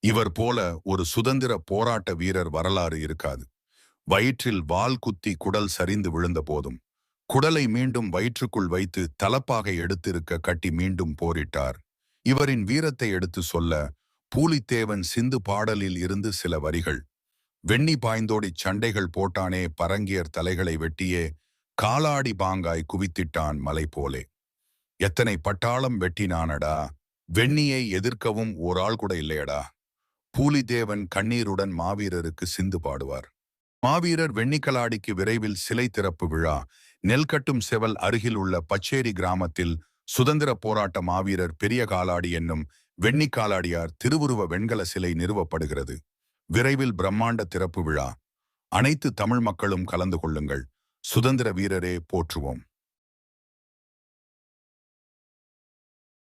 இவர் போல ஒரு சுதந்திர போராட்ட வீரர் வரலாறு இருக்காது. வயிற்றில் வாள் குத்தி குடல் சரிந்து விழுந்த போதும் குடலை மீண்டும் வயிற்றுக்குள் வைத்து தலப்பாக எடுத்திருக்க கட்டி மீண்டும் போரிட்டார். இவரின் வீரத்தை எடுத்து சொல்ல பூலித்தேவன் சிந்து பாடலில் இருந்து சில வரிகள். வெண்ணி பாய்ந்தோடிச் சண்டைகள் போட்டானே பரங்கியர் தலைகளை வெட்டியே காலாடி பாங்காய் குவித்திட்டான் மலை போலே. எத்தனை பட்டாளம் வெட்டினானடா, வெண்ணியை எதிர்க்கவும் ஓர் ஆள் கூட இல்லையடா. பூலிதேவன் கண்ணீருடன் மாவீரருக்கு சிந்து பாடுவார். மாவீரர் வெண்ணிக்கலாடிக்கு விரைவில் சிலை திறப்பு விழா. நெல்கட்டும் செவல் அருகில் உள்ள பச்சேரி கிராமத்தில் சுதந்திர போராட்ட மாவீரர் பெரிய காலாடி என்னும் வெண்ணிக்காலாடியார் திருவுருவ வெண்கல சிலை நிறுவப்படுகிறது. விரைவில் பிரம்மாண்ட திறப்பு விழா. அனைத்து தமிழ் மக்களும் கலந்து கொள்ளுங்கள். சுதந்திர வீரரே போற்றுவோம்.